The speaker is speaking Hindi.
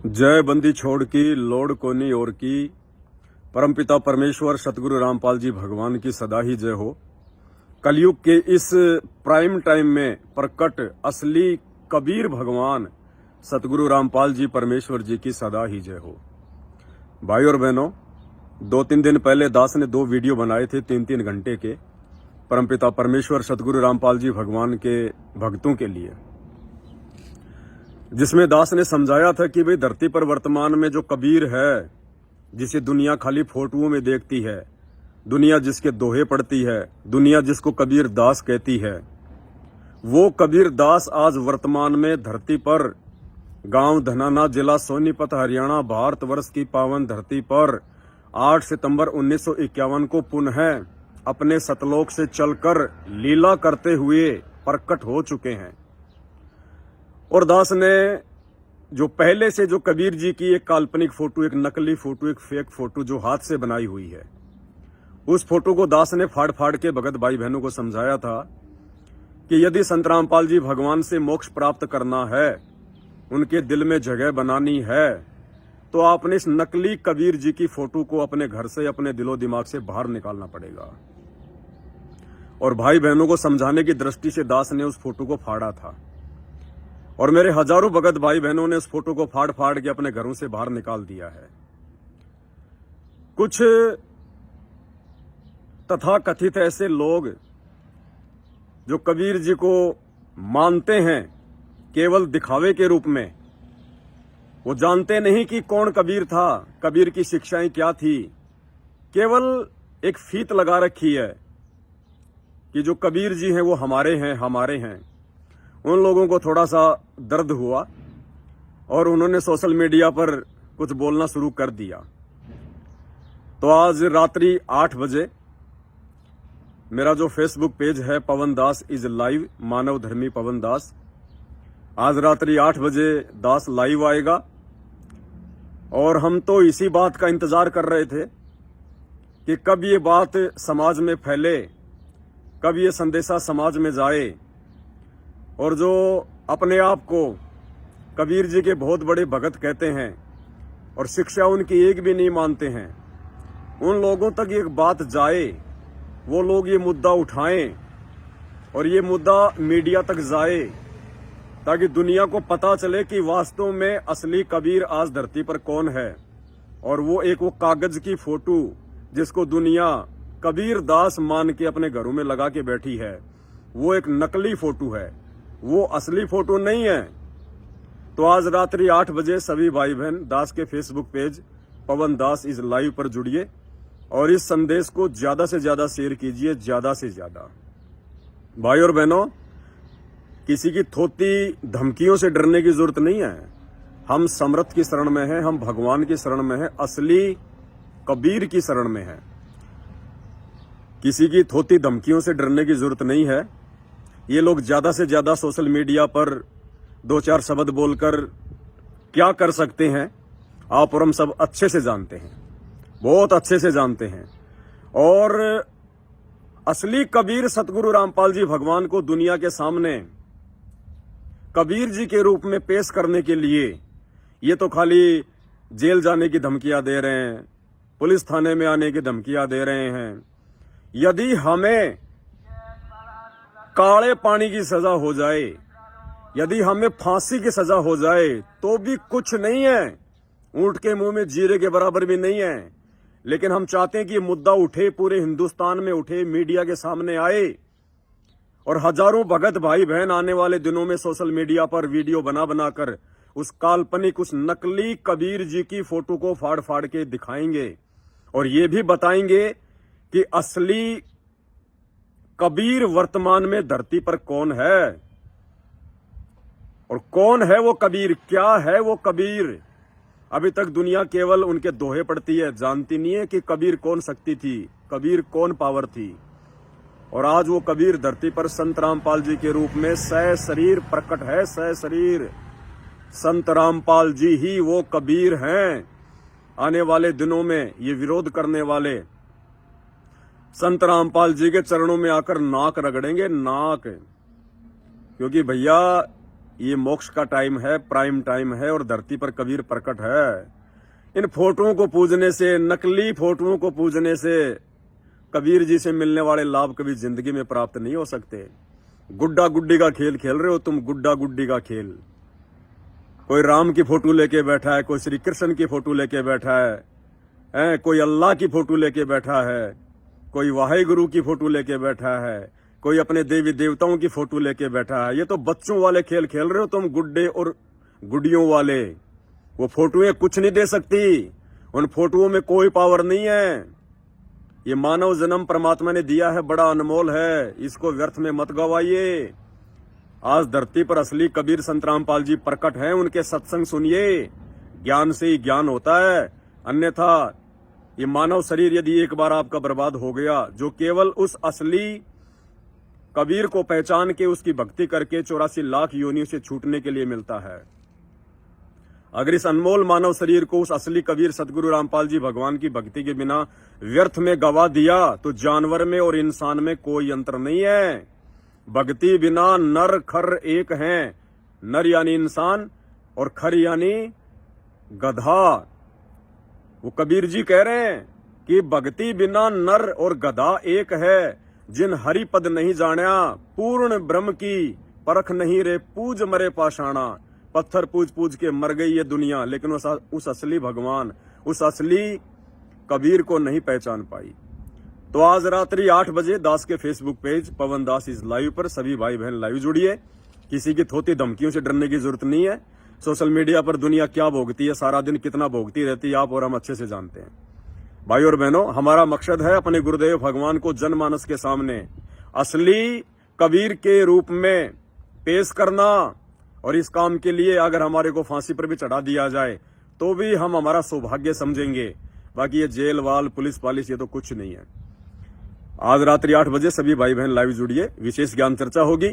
जय बंदी छोड़ की लोड कोनी और की। परमपिता परमेश्वर सतगुरु रामपाल जी भगवान की सदा ही जय हो। कलयुग के इस प्राइम टाइम में प्रकट असली कबीर भगवान सतगुरु रामपाल जी परमेश्वर जी की सदा ही जय हो। भाई और बहनों, 2-3 दिन पहले दास ने 2 वीडियो बनाए थे 3-3 घंटे के परमपिता परमेश्वर सतगुरु रामपाल जी भगवान के भक्तों के लिए, जिसमें दास ने समझाया था कि भाई धरती पर वर्तमान में जो कबीर है, जिसे दुनिया खाली फोटोओं में देखती है, दुनिया जिसके दोहे पढ़ती है, दुनिया जिसको कबीर दास कहती है, वो कबीर दास आज वर्तमान में धरती पर गांव धनाना, जिला सोनीपत, हरियाणा, भारतवर्ष की पावन धरती पर 8 सितंबर 1951 को पुनः अपने सतलोक से चलकर लीला करते हुए प्रकट हो चुके हैं। और दास ने जो पहले से जो कबीर जी की एक काल्पनिक फोटो, एक नकली फोटो, एक फेक फोटो जो हाथ से बनाई हुई है, उस फोटो को दास ने फाड़ फाड़ के भगत भाई बहनों को समझाया था कि यदि संत रामपाल जी भगवान से मोक्ष प्राप्त करना है, उनके दिल में जगह बनानी है, तो आपने इस नकली कबीर जी की फोटो को अपने घर से, अपने दिलो दिमाग से बाहर निकालना पड़ेगा। और भाई बहनों को समझाने की दृष्टि से दास ने उस फोटो को फाड़ा था, और मेरे हजारों भगत भाई बहनों ने उस फोटो को फाड़ फाड़ के अपने घरों से बाहर निकाल दिया है। कुछ तथाकथित ऐसे लोग जो कबीर जी को मानते हैं केवल दिखावे के रूप में, वो जानते नहीं कि कौन कबीर था, कबीर की शिक्षाएं क्या थी, केवल एक फीत लगा रखी है कि जो कबीर जी हैं वो हमारे हैं, हमारे हैं। उन लोगों को थोड़ा सा दर्द हुआ और उन्होंने सोशल मीडिया पर कुछ बोलना शुरू कर दिया। तो आज रात्रि 8 बजे मेरा जो फेसबुक पेज है पवन दास इज लाइव, मानव धर्मी पवन दास, आज रात्रि 8 बजे दास लाइव आएगा। और हम तो इसी बात का इंतजार कर रहे थे कि कब ये बात समाज में फैले, कब ये संदेशा समाज में जाए, और जो अपने आप को कबीर जी के बहुत बड़े भगत कहते हैं और शिक्षा उनकी एक भी नहीं मानते हैं, उन लोगों तक एक बात जाए, वो लोग ये मुद्दा उठाएं और ये मुद्दा मीडिया तक जाए, ताकि दुनिया को पता चले कि वास्तव में असली कबीर आज धरती पर कौन है। और वो कागज की फोटो जिसको दुनिया कबीर दास मान के अपने घरों में लगा के बैठी है, वो एक नकली फोटो है, वो असली फोटो नहीं है। तो आज रात्रि 8 बजे सभी भाई बहन दास के Facebook page Pawan Das is live पर जुड़िए और इस संदेश को ज्यादा से ज्यादा शेयर कीजिए, ज्यादा से ज्यादा। भाई और बहनों, किसी की थोती धमकियों से डरने की जरूरत नहीं है। हम समर्थ की शरण में हैं, हम भगवान की शरण में हैं, असली कबीर की शरण में हैं। किसी की थोती धमकियों से डरने की जरूरत नहीं है। ये लोग ज्यादा से ज्यादा सोशल मीडिया पर 2-4 शब्द बोलकर क्या कर सकते हैं, आप और हम सब अच्छे से जानते हैं, बहुत अच्छे से जानते हैं। और असली कबीर सतगुरु रामपाल जी भगवान को दुनिया के सामने कबीर जी के रूप में पेश करने के लिए ये तो खाली जेल जाने की धमकियां दे रहे हैं, पुलिस थाने में आने की धमकियां दे रहे हैं। यदि हमें काले पानी की सजा हो जाए, यदि हमें फांसी की सजा हो जाए, तो भी कुछ नहीं है, ऊंट के मुंह में जीरे के बराबर भी नहीं है। लेकिन हम चाहते हैं कि ये मुद्दा उठे, पूरे हिंदुस्तान में उठे, मीडिया के सामने आए, और हजारों भगत भाई बहन आने वाले दिनों में सोशल मीडिया पर वीडियो बना बनाकर उस काल्पनिक, उस नकली कबीर जी की फोटो को फाड़ फाड़ के दिखाएंगे और ये भी बताएंगे कि असली कबीर वर्तमान में धरती पर कौन है, और कौन है वो कबीर, क्या है वो कबीर। अभी तक दुनिया केवल उनके दोहे पढ़ती है, जानती नहीं है कि कबीर कौन शक्ति थी, कबीर कौन पावर थी। और आज वो कबीर धरती पर संत रामपाल जी के रूप में सशरीर प्रकट है, सशरीर। संत रामपाल जी ही वो कबीर हैं। आने वाले दिनों में ये विरोध करने वाले संत रामपाल जी के चरणों में आकर नाक रगड़ेंगे, नाक। क्योंकि भैया ये मोक्ष का टाइम है, प्राइम टाइम है और धरती पर कबीर प्रकट है। इन फोटोओं को पूजने से, नकली फोटोओं को पूजने से कबीर जी से मिलने वाले लाभ कभी जिंदगी में प्राप्त नहीं हो सकते। गुड्डा गुड्डी का खेल खेल रहे हो तुम, गुड्डा गुड्डी का खेल। कोई राम की फोटो लेके बैठा है, कोई श्री कृष्ण की फोटो लेके बैठा है, कोई अल्लाह की फोटो लेके बैठा है, कोई वाहेगुरु की फोटो लेके बैठा है, कोई अपने देवी देवताओं की फोटो लेके बैठा है। ये तो बच्चों वाले खेल खेल रहे हो तुम, गुड्डे और गुडियों वाले। वो फोटोएं कुछ नहीं दे सकती, उन फोटोओं में कोई पावर नहीं है। ये मानव जन्म परमात्मा ने दिया है, बड़ा अनमोल है, इसको व्यर्थ में मत गवाइए। आज धरती पर असली कबीर संत रामपाल जी प्रकट हैं, उनके सत्संग सुनिए। ज्ञान से ही ज्ञान होता है, अन्यथा ये मानव शरीर यदि एक बार आपका बर्बाद हो गया, जो केवल उस असली कबीर को पहचान के उसकी भक्ति करके 84 लाख योनियों से छूटने के लिए मिलता है, अगर इस अनमोल मानव शरीर को उस असली कबीर सतगुरु रामपाल जी भगवान की भक्ति के बिना व्यर्थ में गवा दिया, तो जानवर में और इंसान में कोई अंतर नहीं है। भक्ति बिना नर खर एक हैं, नर यानी इंसान और खर यानी गधा। वो कबीर जी कह रहे हैं कि भक्ति बिना नर और गधा एक है, जिन हरि पद नहीं जाण्या, पूर्ण ब्रह्म की परख नहीं रे, पूज मरे पाषाणा। पत्थर पूज पूज के मर गई ये दुनिया, लेकिन उस असली भगवान, उस असली कबीर को नहीं पहचान पाई। तो आज रात्रि 8 बजे दास के फेसबुक पेज पवन दास इस लाइव पर सभी भाई बहन लाइव जुड़िए। किसी की थोती धमकियों से डरने की जरूरत नहीं है। सोशल मीडिया पर दुनिया क्या भोगती है, सारा दिन कितना भोगती रहती है, आप और हम अच्छे से जानते हैं। भाई और बहनों, हमारा मकसद है अपने गुरुदेव भगवान को जनमानस के सामने असली कबीर के रूप में पेश करना, और इस काम के लिए अगर हमारे को फांसी पर भी चढ़ा दिया जाए तो भी हम हमारा सौभाग्य समझेंगे। बाकी ये जेल वाल पुलिस पालिस ये तो कुछ नहीं है। आज रात्रि 8 बजे सभी भाई बहन लाइव जुड़िए, विशेष ज्ञान चर्चा होगी।